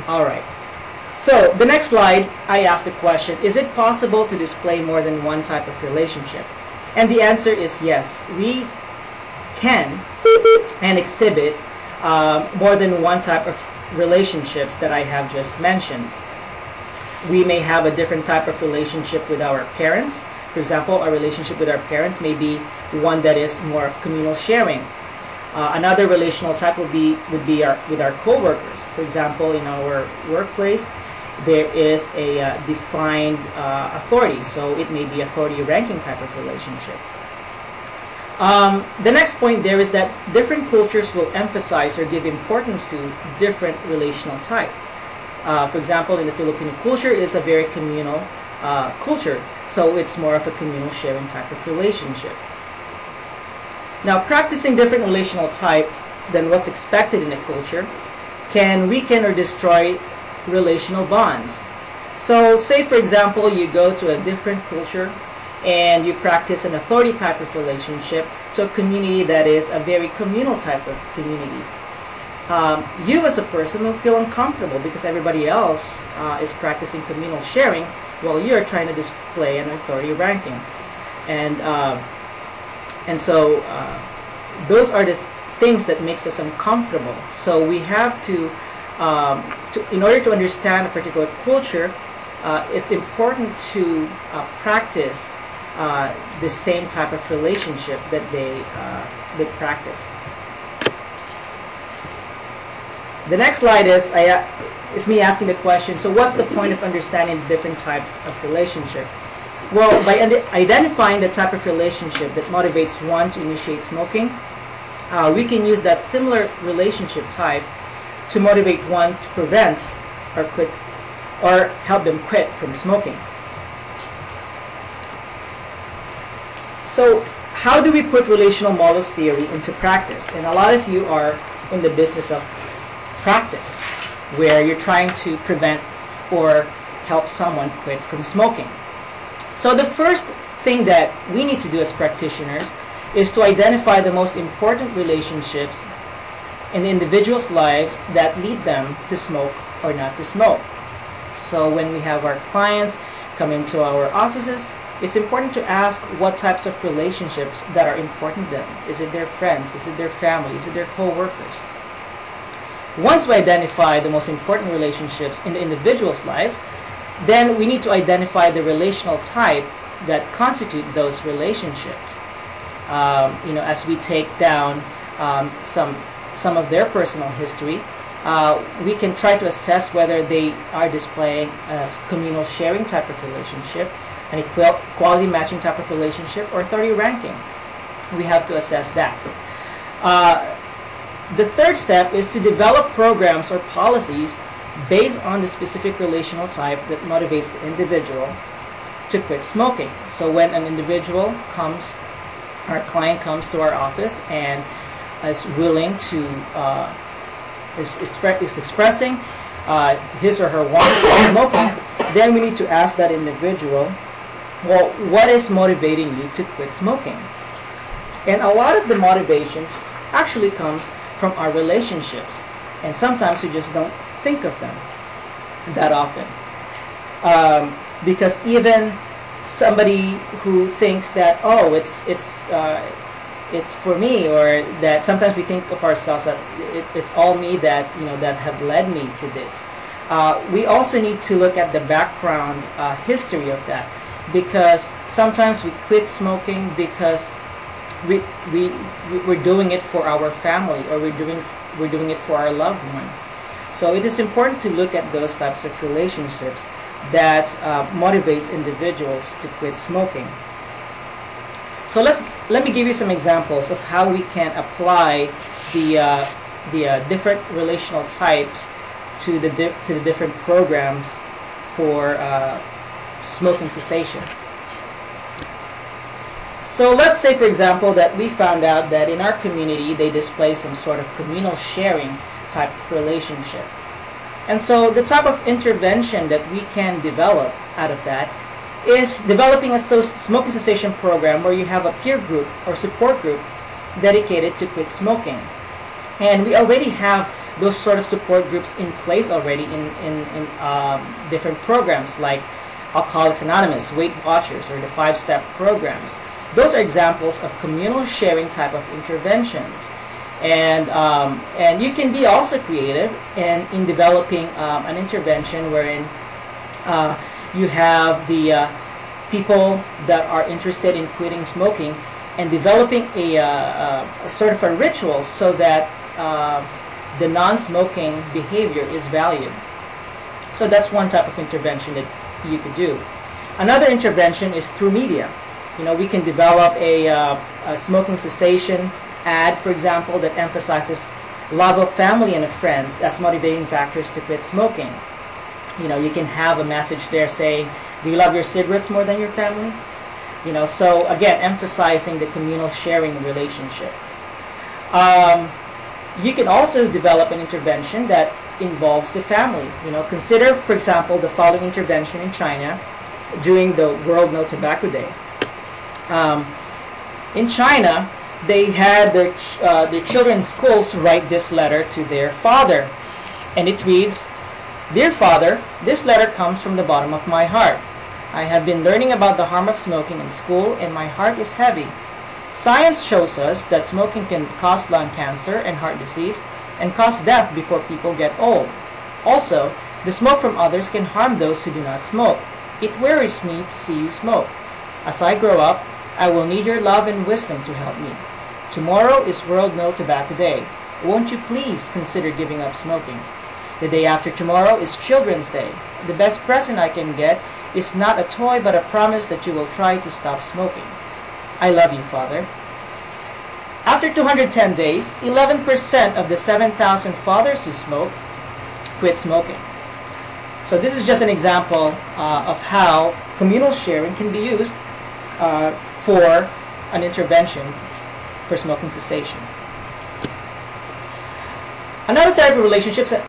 All right. So the next slide, I asked the question, is it possible to display more than one type of relationship? And the answer is yes. We can and exhibit more than one type of relationships that I have just mentioned. We may have a different type of relationship with our parents. For example, our relationship with our parents may be one that is more of communal sharing. Another relational type would be with our co-workers. For example, in our workplace, there is a defined authority, so it may be authority ranking type of relationship. The next point there is that different cultures will emphasize or give importance to different relational type. For example, in the Filipino culture, it's a very communal culture, so it's more of a communal sharing type of relationship. Now, practicing different relational type than what's expected in a culture can weaken or destroy relational bonds. So, say for example, you go to a different culture and you practice an authority type of relationship to a community that is a very communal type of community. You as a person will feel uncomfortable because everybody else is practicing communal sharing while you're trying to display an authority ranking. And so those are the things that makes us uncomfortable. So we have to in order to understand a particular culture, it's important to practice the same type of relationship that they practice. The next slide is me asking the question, so what's the point of understanding the different types of relationship? Well, by identifying the type of relationship that motivates one to initiate smoking, we can use that similar relationship type to motivate one to prevent or quit or help them quit from smoking. So how do we put relational models theory into practice? And a lot of you are in the business of practice, where you're trying to prevent or help someone quit from smoking. So the first thing that we need to do as practitioners is to identify the most important relationships in the individual's lives that lead them to smoke or not to smoke. So when we have our clients come into our offices, it's important to ask what types of relationships that are important to them. Is it their friends? Is it their family? Is it their co-workers? Once we identify the most important relationships in the individual's lives, then we need to identify the relational type that constitute those relationships. As we take down some of their personal history, we can try to assess whether they are displaying a communal sharing type of relationship, an equality matching type of relationship, or authority ranking. We have to assess that. The third step is to develop programs or policies based on the specific relational type that motivates the individual to quit smoking. So when an individual comes, our client comes to our office and is willing to, is expressing his or her want to quit smoking, then we need to ask that individual, well, what is motivating you to quit smoking? And a lot of the motivations actually comes from our relationships, and sometimes we just don't think of them that often, because even somebody who thinks that, oh, it's for me, or that sometimes we think of ourselves that it's all me that that have led me to this. We also need to look at the background history of that, because sometimes we quit smoking because we're doing it for our family, or we're doing it for our loved one. So it is important to look at those types of relationships that motivates individuals to quit smoking. So let me give you some examples of how we can apply the different relational types to the different programs for smoking cessation. So let's say, for example, that we found out that in our community they display some sort of communal sharing type of relationship. And so the type of intervention that we can develop out of that is developing a smoking cessation program where you have a peer group or support group dedicated to quit smoking. And we already have those sort of support groups in place already in different programs like Alcoholics Anonymous, Weight Watchers, or the 5-step programs. Those are examples of communal sharing type of interventions. And you can be also creative in developing an intervention wherein you have the people that are interested in quitting smoking and developing a sort of a ritual so that the non-smoking behavior is valued. So that's one type of intervention that you could do. Another intervention is through media. We can develop a smoking cessation ad, for example, that emphasizes love of family and of friends as motivating factors to quit smoking. You can have a message there saying, do you love your cigarettes more than your family? So again, emphasizing the communal sharing relationship. You can also develop an intervention that involves the family. Consider, for example, the following intervention in China during the World No Tobacco Day. In China, they had their children's schools write this letter to their father, and it reads, "Dear Father, this letter comes from the bottom of my heart. I have been learning about the harm of smoking in school, and my heart is heavy. Science shows us that smoking can cause lung cancer and heart disease and cause death before people get old. Also, the smoke from others can harm those who do not smoke. It worries me to see you smoke. As I grow up, I will need your love and wisdom to help me. Tomorrow is World No Tobacco Day. Won't you please consider giving up smoking? The day after tomorrow is Children's Day. The best present I can get is not a toy but a promise that you will try to stop smoking. I love you, Father." After 210 days, 11% of the 7,000 fathers who smoke quit smoking. So this is just an example of how communal sharing can be used for an intervention for smoking cessation. Another type of relationships